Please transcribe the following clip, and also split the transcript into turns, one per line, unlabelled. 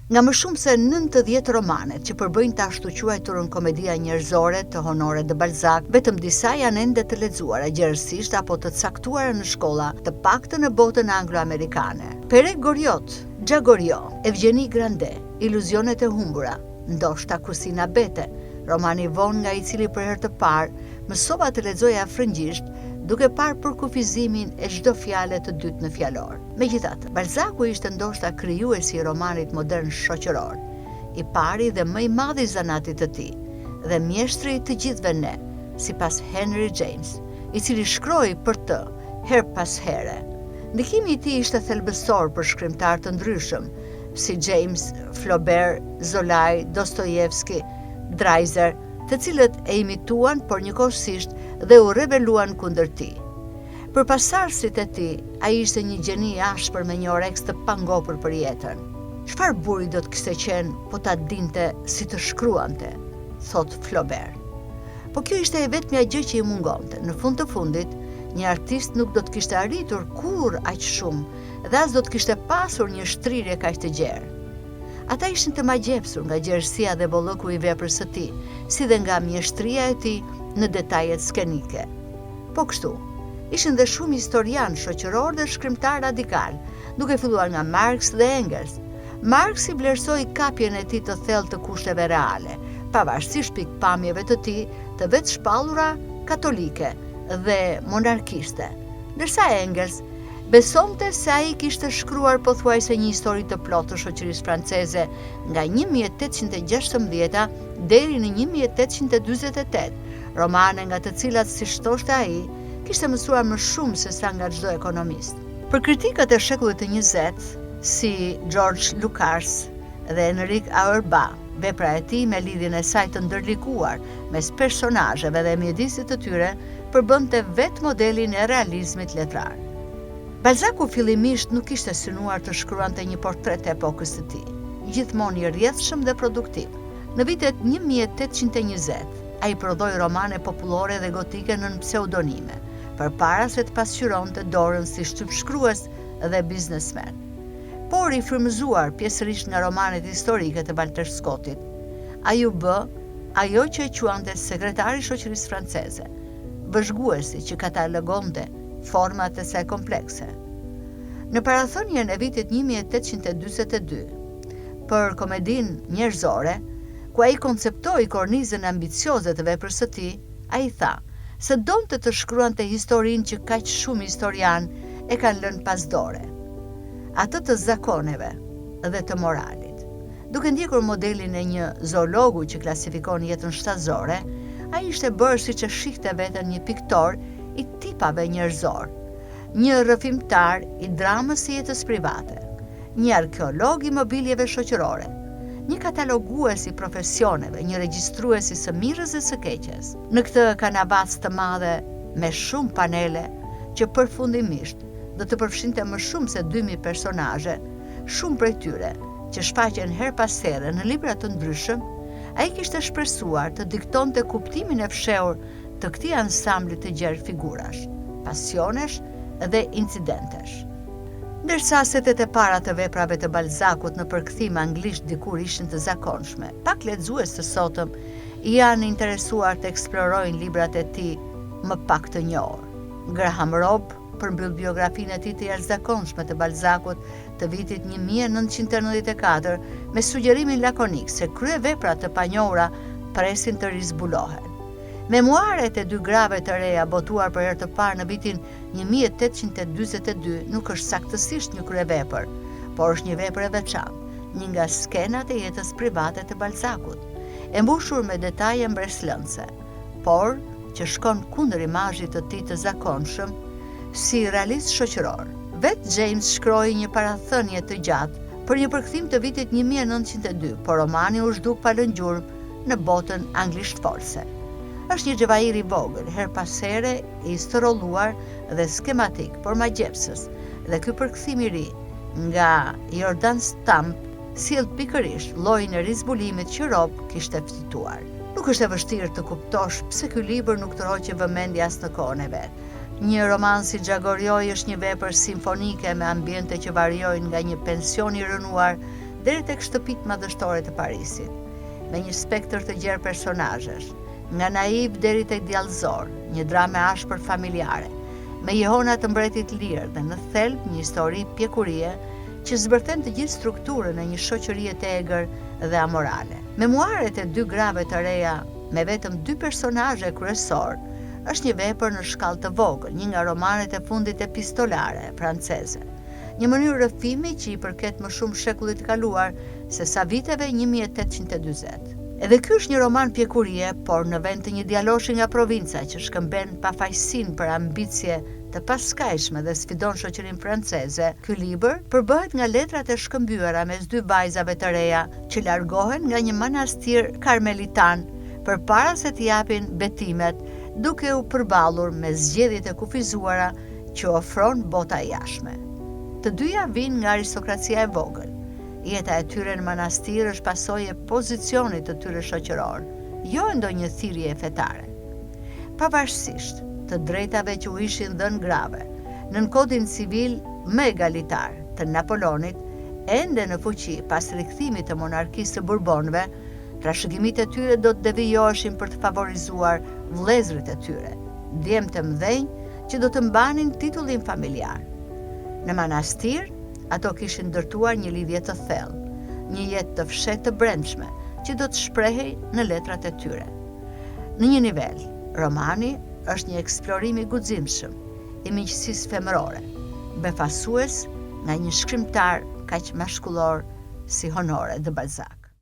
Nga më shumë se 90 romanet që përbëjnë të ashtu quajturën komedia njerëzore të Honoré de Balzac, vetëm disa janë ende të lexuara gjerësisht apo të caktuara në shkolla, të paktën në botën anglo-amerikane. Perec Goriot, Xha Goriot, Evgenie Grandet, Iluzionet e humbura, ndoshta Kusina Bete, romani von nga i cili për herë të parë mësova të lexoja frëngjisht, duke parë përkufizimin e çdo fjale të dytë në fjalor. Megjithatë, Balzacu ishte ndoshta krijuesi i romanit modern shoqëror, i pari dhe më i madh i zanatit të tij, dhe mjeshtri i të gjithëve ne, sipas Henry James, i cili shkroi për të her pas here. Ndikimi i tij ishte thelbësor për shkrimtar të ndryshëm, si James, Flaubert, Zola, Dostojevski, Dreiser, të cilët e imituan, por njëkohësisht dhe u rebeluan kundër tij. Për pasardhësit e tij, ai ishte një gjeni i ashpër me një oreks të pangopur për jetën. Çfarë buri do të kishte qenë po ta dinte si të shkruante, thot Flaubert. Po kjo ishte e vetmja gjë që i mungonte. Në fund të fundit, një artist nuk do të kishte arritur kurrë aq shumë dhe as do të kishte pasur një shtrirje kaq të gjerë. Ata ishin të magjepsur nga gjerësia dhe bollëku i veprës së tij, si dhe nga mjeshtria e tij në detajet skenike. Po kështu, ishin dhe shumë historian shoqëror dhe shkrimtar radikal, duke filluar nga Marx dhe Engels. Marx i vlerësoi kapjen e tij të thellë të kushteve reale, pavarësisht pikpamjeve të tij të vetë shpallura katolike dhe monarkiste, ndërsa Engels besonte se ai kishte shkruar pothuajse një histori të plotë të shoqërisë franceze nga 1816 deri në 1848, romane nga të cilat, siç thoshte ai, kishte mësuar më shumë se sa nga çdo ekonomist. Për kritikët e shekullit të 20, si George Lucas dhe Enrique Auerbach, vepra e tij me lidhjen e saj të ndërlikuar mes personazheve dhe mjedisit të tyre përbënte vetë modelin e realizmit letrar. Balzacu fillimisht nuk ishte synuar të shkruante një portret të epokës së tij, gjithmonë i rrjedhshëm dhe produktiv. Në vitet 1820, ai prodhoi romane popullore dhe gotike nën pseudonime, përpara se të pasqyronte dorën si shtypshkrues dhe biznesmen. Por i frymëzuar pjesërisht nga romanet historike të Walter Scottit, ai u bë ajo që e quante sekretari i shoqërisë franceze, vëzhguesi që katalogonte format e saj komplekse. Në parathonjen e vitit 1842, për komedin njerëzore, ku ai konceptoi kornizën ambicioze të veprës së tij, ai tha se donte të shkruante historinë që kaq shumë historian e kanë lënë pas dore, atë të zakoneve dhe të moralit. Duke ndjekur modelin e një zoologu që klasifikon jetën shtatëzore, ai ishte bërë siç e shihte veten një piktor i tipave njerëzor, një rrëfimtar i dramës së jetës private, një arkeolog i mobiljeve shoqërore, një katalogues i profesioneve, një regjistrues i së mirës dhe së keqes. Në këtë kanavacë të madhe me shumë panele që përfundimisht do të përfshinte më shumë se 2000 personazhe, shumë prej tyre që shfaqen her pas here në libra të ndryshëm, ai kishte shpresuar të diktonte kuptimin e fshehur të këtij ansambli të gjerë figurash, pasionesh dhe incidentesh. Ndërsa setet e para të veprave të Balzacut në përkthim anglisht dikur ishin të zakonshme, pak lexues të sotëm janë interesuar të eksplorojnë librat e tij më pak të njohur. Graham Robb përmbyll biografinë e tij të jashtëzakonshme të Balzacut të vitit 1994 me sugjerimin lakonik se kryeveprat të panjohura presin të rizbulohen. Memuaret e dy grave të reja botuar për herë të parë në vitin 1842 nuk është saktësisht një kryevepër, por është një vepër e veçantë, një nga skenat e jetës private të Balzacut, e mbushur me detaje mbreslëndse, por që shkon kundër imazhit të tij të zakonshëm si realist shoqëror. Vetë James shkroi një parathënie të gjatë për një përkthim të vitit 1902, por romani u zhduk pa lënë gjurmë në botën anglishtfolse. Është një xhevair i vogël, her pas here i storolluar dhe skematik, por magjepsës, dhe ky përkthim i ri nga Jordan Stamp sjell pikërisht llojin e rizbulimit që Robb kishte fituar. Nuk është e vështirë të kuptosh pse ky libër nuk tërhoqe vëmendje as në kohën e vet. Një roman si Xha Goriot është një vepër simfonike me ambiente që variojnë nga një pension i rënuar deri tek shtëpitë madhështore të Parisit, me një spektër të gjerë personazhesh, nga naiv deri tek djallëzor, një dramë ashpër familjare, me jehona të mbretit lirë dhe në thelb një histori pjekurie që zbërthen të gjithë strukturën e një shoqërie të egër dhe amorale. Memuaret e dy grave të reja me vetëm 2 personazhe kryesor është një vepër në shkallë të vogël, një nga romanet e fundit epistolare franceze. Një mënyrë rrëfimi që i përket më shumë shekullit kaluar se sa viteve 1840. Edhe ky është një roman pjekurie, por në vend të një djaloshi nga provinca që shkëmben pafajësinë për ambicie të paskajshme dhe sfidon shoqërinë franceze, ky libër përbëhet nga letrat e shkëmbyera mes 2 vajzave të reja që largohen nga një manastir karmelitan përpara se të japin betimet, duke u përballur me zgjedhjet e kufizuara që ofron bota e jashtme. Të dyja vijnë nga aristokracia e vogël. Jeta e tyre në manastir është pasojë e pozicionit të tyre shoqëror, jo ndonjë thirrje fetare. Pavarësisht të drejtave që u ishin dhënë grave, nën kodin civil më egalitar të Napoleonit, ende në fuqi pas rikthimit të monarkisë së Bourbonëve, trashëgimit e tyre do të devijoheshin për të favorizuar vëllezërit e tyre, djemt të mëdhenj që do të mbanin titullin familjar. Në manastir, ato kishin ndërtuar një lidhje të thellë, një jetë të fshehtë të brendshme që do të shprehej në letrat e tyre. Në një nivel, romani është një eksplorim i guximshëm i miqësisë femërore, befasues nga një shkrimtar kaq mashkullor si Honoré de Balzac.